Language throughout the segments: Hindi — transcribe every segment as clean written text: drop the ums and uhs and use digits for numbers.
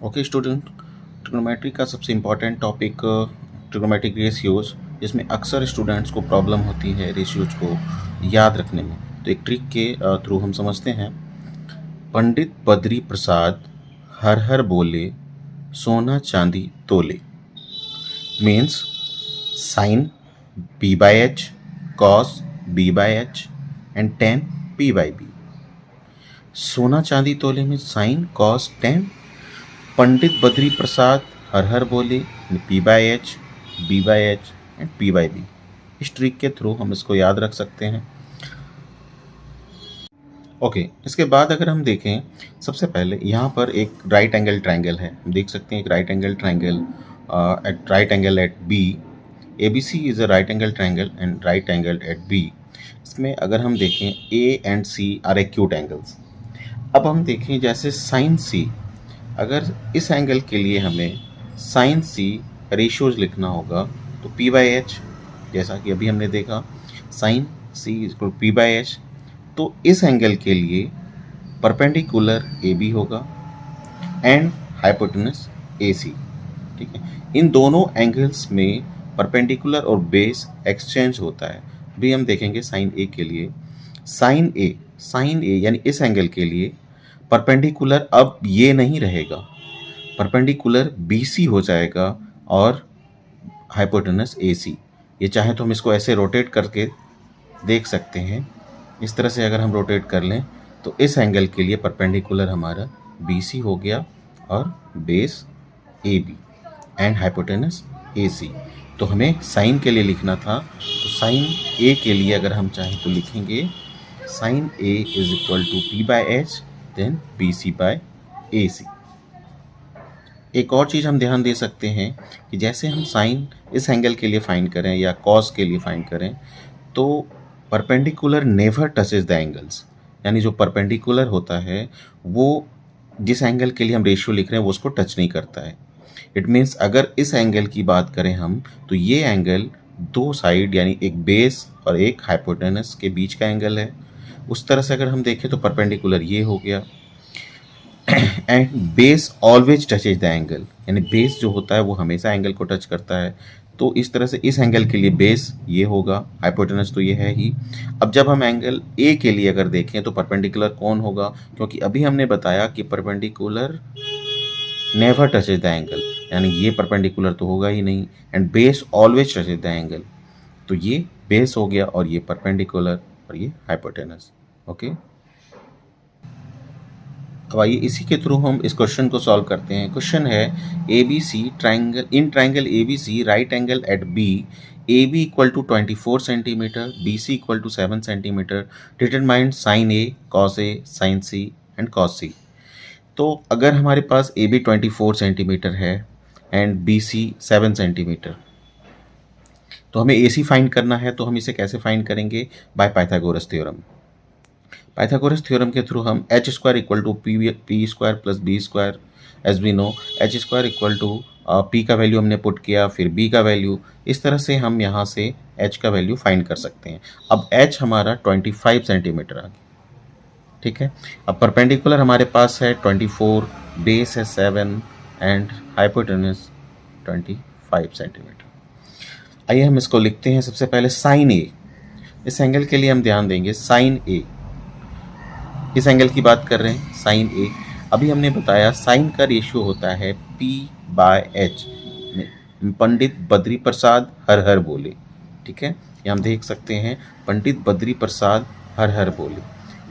ओके स्टूडेंट, ट्रिग्नोमेट्री का सबसे इम्पॉर्टेंट टॉपिक ट्रिग्नोमेट्रिक रेशियोज, जिसमें अक्सर स्टूडेंट्स को प्रॉब्लम होती है रेशियोज को याद रखने में। तो एक ट्रिक के थ्रू हम समझते हैं। पंडित बद्री प्रसाद हर हर बोले, सोना चांदी तोले। Means sign b by h, cos b by h and tan p by b। सोना चांदी तोले में sine cos tan। Pandit Badri Prasad हर हर बोले, P by H, B by H and P by B. इस ट्रिक के थ्रू हम इसको याद रख सकते हैं। ओके, इसके बाद अगर हम देखें, सबसे पहले यहाँ पर एक राइट एंगल ट्राइंगल है। हम देख सकते हैं एक right angle triangle at right angle at B. A B C is a right angle triangle and right angle at B. इसमें अगर हम देखें A and C are acute angles. अब हम देखें जैसे साइन सी, अगर इस एंगल के लिए हमें साइन सी रेशियोज लिखना होगा तो पी बाई एच, जैसा कि अभी हमने देखा sine C equal P by H. तो इस एंगल के लिए परपेंडिकुलर ए बी होगा एंड हाइपोटेनस ए सी। ठीक है, इन दोनों एंगल्स में परपेंडिकुलर और बेस एक्सचेंज होता है। अभी हम देखेंगे साइन ए के लिए, साइन ए यानी इस एंगल के लिए परपेंडिकुलर अब ये नहीं रहेगा, परपेंडिकुलर BC हो जाएगा और हाइपोटेनस AC। ये चाहे तो हम इसको ऐसे रोटेट करके देख सकते हैं। इस तरह से अगर हम रोटेट कर लें तो इस एंगल के लिए परपेंडिकुलर हमारा BC हो गया और base AB and hypotenuse AC। तो हमें साइन के लिए लिखना था, तो साइन A के लिए अगर हम चाहें तो लिखेंगे sine A is equal to P by H then BC by AC। एक और चीज़ हम ध्यान दे सकते हैं कि जैसे हम साइन इस एंगल के लिए फाइंड करें या कॉस के लिए फाइंड करें, तो perpendicular never touches the angles. यानी जो परपेंडिकुलर होता है वो जिस एंगल के लिए हम रेशियो लिख रहे हैं वो उसको टच नहीं करता है। इट मीन्स अगर इस एंगल की बात करें हम, तो ये एंगल दो साइड यानी एक बेस और एक हाइपोटेनस के बीच का एंगल है। उस तरह से अगर हम देखें तो परपेंडिकुलर ये हो गया and base always touches the angle, यानी बेस जो होता है वो हमेशा एंगल को टच करता है। तो इस तरह से इस एंगल के लिए बेस ये होगा, हाइपोटेनस तो ये है ही। अब जब हम एंगल ए के लिए अगर देखें तो परपेंडिकुलर कौन होगा, क्योंकि अभी हमने बताया कि perpendicular never touches the angle, यानी ये परपेंडिकुलर तो होगा ही नहीं and base always touches the angle. तो ये बेस हो गया और ये परपेंडिकुलर और ये हाइपोटेनस। ओके, अब आइए इसी के थ्रू हम इस क्वेश्चन को सॉल्व करते हैं। क्वेश्चन है A B C triangle, in triangle A B C right angle at B, A B equal to 24 centimetre, B C equal to 7 centimetre, determine sine A, cos A, sine C and cos C. तो अगर हमारे पास ए बी 24 सेंटीमीटर है एंड बी सी 7 सेंटीमीटर, तो हमें ए सी फाइंड करना है। तो हम इसे कैसे फाइंड करेंगे? By Pythagoras theorem. Pythagoras theorem के थ्रू हम H square equal to P square plus B square, as we know H square equal to P का वैल्यू हमने पुट किया, फिर बी का वैल्यू, इस तरह से हम यहाँ से एच का वैल्यू फाइंड कर सकते हैं। अब एच हमारा 25 सेंटीमीटर आ गया। ठीक है, अब परपेंडिकुलर हमारे पास है 24, बेस है 7 एंड हाइपोटेनस 25 सेंटीमीटर। आइए हम इसको लिखते हैं। सबसे पहले साइन ए, इस एंगल के लिए हम ध्यान देंगे साइन ए, इस एंगल की बात कर रहे हैं साइन ए। अभी हमने बताया साइन का रेशियो होता है P बाय एच। पंडित बद्री प्रसाद हर हर बोले, ठीक है, ये हम देख सकते हैं पंडित बद्री प्रसाद हर हर बोले,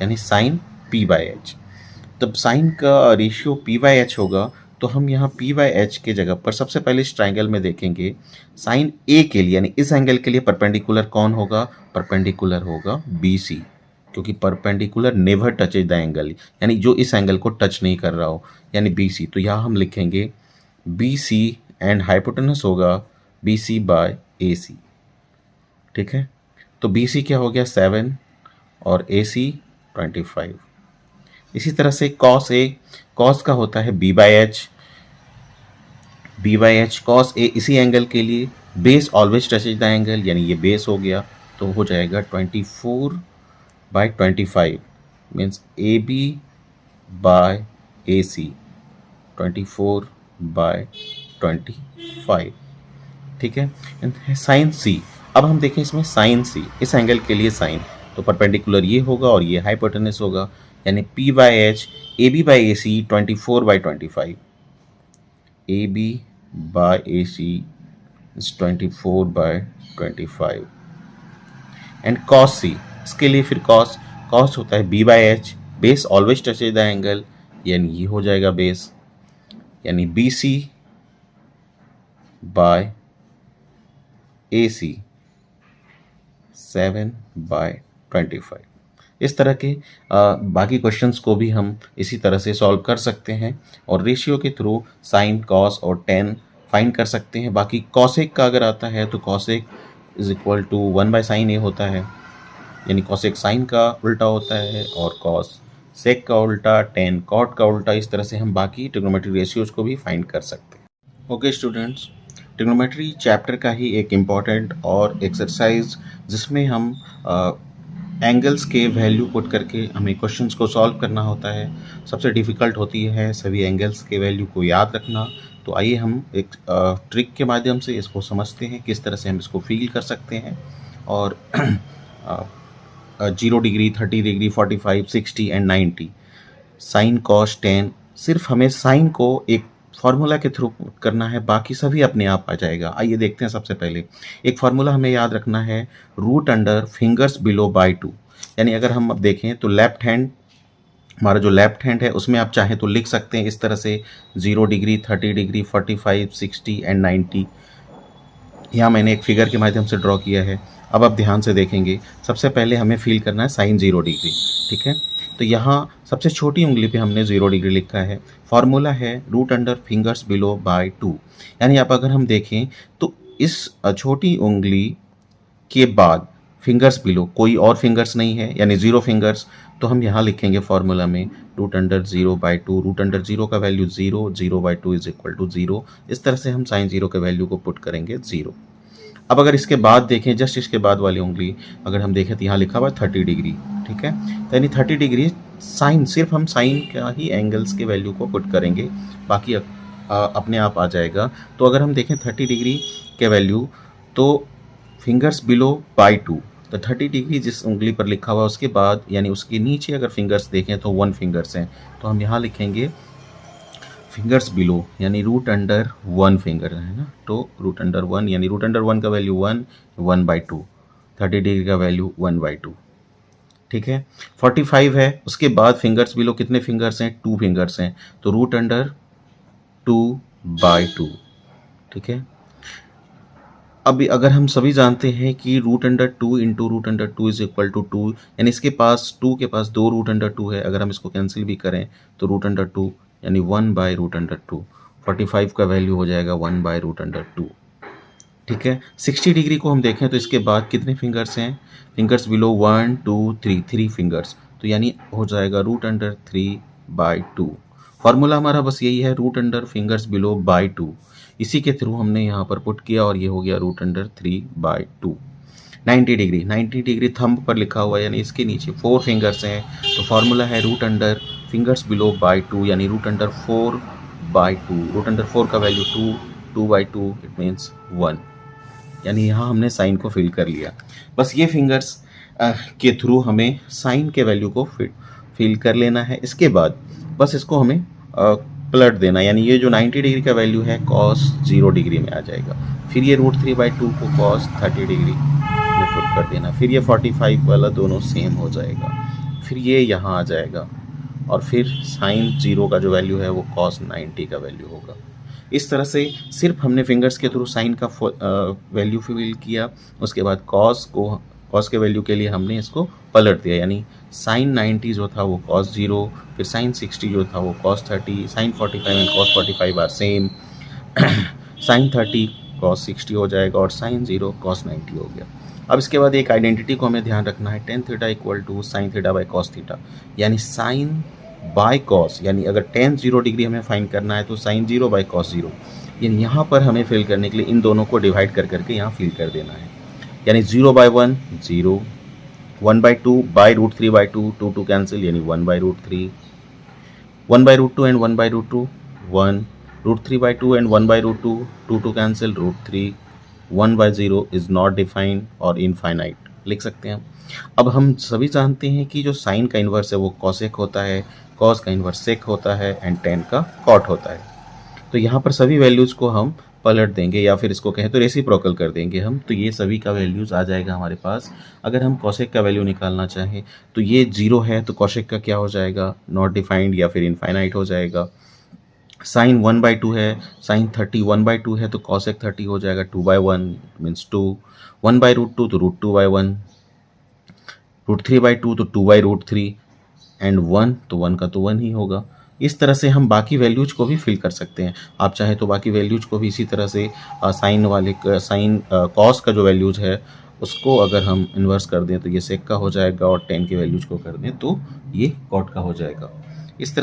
यानी साइन P बाय एच। तब साइन का रेशियो P बाय एच होगा, तो हम यहाँ P बाय एच के जगह पर सबसे पहले इस ट्राइंगल में देखेंगे साइन ए के लिए, यानी इस एंगल के लिए परपेंडिकुलर कौन होगा? परपेंडिकुलर होगा BC, क्योंकि perpendicular never touches the angle, यानी जो इस एंगल को टच नहीं कर रहा हो, यानी BC। तो यहाँ हम लिखेंगे BC एंड हाइपोटेनस होगा BC बाय AC। ठीक है, तो BC क्या हो गया 7 और AC 25। इसी तरह से कॉस ए, कॉस का होता है B by H, B by H cos A, इसी एंगल के लिए base always touches the angle, यानी ये बेस हो गया, तो हो जाएगा 24 by 25 means AB by AC 24/25, ठीक है। साइन सी, अब हम देखें इसमें साइन सी, इस एंगल के लिए साइन, तो परपेंडिकुलर ये होगा और ये हाइपोटेनस होगा, यानी P/H AB/AC 24/25, AB/AC is 24/25 and cos C, इसके लिए फिर cos होता है B/H, base always touches the angle, यानी ये हो जाएगा बेस, यानी BC/AC 7/25। इस तरह के बाकी क्वेश्चंस को भी हम इसी तरह से सॉल्व कर सकते हैं और रेशियो के थ्रू साइन, कॉस और टेन फाइंड कर सकते हैं। बाकी कॉसेक का अगर आता है तो cosec is equal to 1/sin A होता है, यानी कॉसेक साइन का उल्टा होता है और कॉस सेक का उल्टा, टेन कॉट का उल्टा। इस तरह से हम बाकी ट्रिग्नोमेट्री रेशियोज को भी फाइंड कर सकते हैं। ओके स्टूडेंट्स, ट्रिग्नोमेट्री चैप्टर का ही एक इम्पॉर्टेंट और एक्सरसाइज जिसमें हम एंगल्स के वैल्यू पुट करके हमें क्वेश्चंस को सॉल्व करना होता है। सबसे डिफ़िकल्ट होती है सभी एंगल्स के वैल्यू को याद रखना। तो आइए हम एक ट्रिक के माध्यम से इसको समझते हैं, किस तरह से हम इसको फील कर सकते हैं। और 0 degree, 30 degree, 45, 60 and 90, sine, cos, tan, सिर्फ हमें साइन को एक फार्मूला के थ्रू करना है, बाकी सभी अपने आप आ जाएगा। आइए देखते हैं। सबसे पहले एक फार्मूला हमें याद रखना है, root under fingers below by 2, यानी अगर हम अब देखें तो लेफ्ट हैंड, हमारा जो लेफ्ट हैंड है उसमें आप चाहें तो लिख सकते हैं इस तरह से 0 डिग्री, 30 डिग्री, 45, 60 एंड 90। यहाँ मैंने एक फिगर के माध्यम से ड्रॉ किया है। अब आप ध्यान से देखेंगे, सबसे पहले हमें फील करना है साइन 0 डिग्री, ठीक है। तो यहाँ सबसे छोटी उंगली पे हमने 0 डिग्री लिखा है। फार्मूला है root under fingers below by 2, यानी आप अगर हम देखें तो इस छोटी उंगली के बाद फिंगर्स बिलो कोई और फिंगर्स नहीं है, यानी 0 फिंगर्स। तो हम यहाँ लिखेंगे फार्मूला में रूट अंडर 0/2, रूट अंडर 0 का वैल्यू 0, 0/2 इज इक्वल टू 0। इस तरह से हम साइन 0 के वैल्यू को पुट करेंगे 0। अब अगर इसके बाद देखें, जस्ट इसके बाद वाली उंगली अगर हम देखें तो यहाँ लिखा हुआ है 30 डिग्री, ठीक है। तो यानी 30 डिग्री साइन, सिर्फ हम साइन का ही एंगल्स के वैल्यू को पुट करेंगे, बाकी अपने आप आ जाएगा। तो अगर हम देखें 30 डिग्री के वैल्यू, तो फिंगर्स बिलो बाय 2, तो 30 डिग्री जिस उंगली पर लिखा हुआ है उसके बाद, यानी उसके नीचे अगर फिंगर्स देखें तो 1 फिंगर्स हैं, तो हम यहाँ लिखेंगे फिंगर्स बिलो, यानी रूट अंडर 1 फिंगर है ना। तो रूट अंडर 1, यानी रूट अंडर 1 का वैल्यू 1/2, 30 डिग्री का वैल्यू 1/2, ठीक है। 45 है, उसके बाद फिंगर्स बिलो कितने फिंगर्स हैं? 2 फिंगर्स हैं, तो रूट अंडर 2/2, ठीक है। अब अगर हम सभी जानते हैं कि root under 2 into root under 2 is equal to 2, यानी इसके पास 2 के पास 2 रूट अंडर 2 है। अगर हम इसको कैंसिल भी करें तो रूट अंडर 2 यानी 1/रूट अंडर 2, 45 का वैल्यू हो जाएगा 1/रूट अंडर 2, ठीक है। 60 डिग्री को हम देखें तो इसके बाद कितने फिंगर्स हैं? फिंगर्स बिलो 1, 2, 3 फिंगर्स, तो यानी हो जाएगा रूट अंडर 3/2। फार्मूला हमारा बस यही है, root under fingers below by 2, इसी के थ्रू हमने यहाँ पर पुट किया और ये हो गया root under 3/2। 90 degree, 90 degree thumb पर लिखा हुआ है, यानी इसके नीचे 4 फिंगर्स हैं, तो फार्मूला है root under fingers below by 2, यानी रूट अंडर 4/2। रूट अंडर 4 का वैल्यू 2/2 इट मीन्स 1, यानी यहाँ हमने साइन को फिल कर लिया। बस ये फिंगर्स के थ्रू हमें साइन के वैल्यू को फिल कर लेना है। इसके बाद बस इसको हमें पलट देना, यानी ये जो 90 डिग्री का वैल्यू है cos 0 डिग्री में आ जाएगा। फिर ये रूट 3/2 को cos 30 डिग्री में पुट कर देना, फिर ये 45 वाला दोनों सेम हो जाएगा, फिर ये यहाँ आ जाएगा और फिर साइन 0 का जो वैल्यू है वो cos 90 का वैल्यू होगा। इस तरह से सिर्फ हमने फिंगर्स के थ्रू साइन का वैल्यू फिल किया, उसके बाद कॉस के वैल्यू के लिए हमने इसको पलट दिया, यानी साइन 90 जो था वो cos 0, फिर साइन 60 जो था वो cos 30, sine 45 and cos 45 are same, sine 30 cos 60 हो जाएगा और साइन 0 cos 90 हो गया। अब इसके बाद एक आइडेंटिटी को हमें ध्यान रखना है, tan theta equal to sine theta by cos theta, यानी साइन बाय कॉस, यानी अगर tan 0 डिग्री हमें फाइंड करना है तो साइन 0 बाई cos 0, यानी यहाँ पर हमें फिल करने के लिए इन दोनों को डिवाइड कर करके यहाँ फिल कर देना है, यानी 0/1 0, 1/2 बाई रूट 3/2, 2 कैंसिल यानी 1/√3, 1/√2 and 1/√2 1, √3/2 and 1/√2, 2 cancel, √3, 1/0 is not defined और इनफाइनाइट लिख सकते हैं। अब हम सभी जानते हैं कि जो साइन का इन्वर्स है वो कॉसेक होता है, कॉस का इन्वर्स सेक होता है एंड टेन का कॉट होता है। तो यहाँ पर सभी वैल्यूज़ को हम पलट देंगे या फिर इसको कहें तो रेसिप्रोकल कर देंगे हम, तो ये सभी का वैल्यूज़ आ जाएगा हमारे पास। अगर हम कॉसेक का वैल्यू निकालना चाहें तो ये 0 है तो कॉसेक का क्या हो जाएगा, नॉट डिफाइंड या फिर इनफाइनाइट हो जाएगा। साइन 1/2 है, साइन 30 1/2 है तो कॉसेक 30 हो जाएगा 2/1 मीन्स 2, 1/√2 तो √2/1, √3/2 तो 2/√3 एंड 1 तो 1 का तो 1 ही होगा। इस तरह से हम बाकी वैल्यूज को भी फिल कर सकते हैं। आप चाहे तो बाकी वैल्यूज को भी इसी तरह से साइन कॉस का जो वैल्यूज है उसको अगर हम इन्वर्स कर दें तो ये सेक का हो जाएगा और टेन के वैल्यूज को कर दें तो ये कॉट का हो जाएगा। इस तरह से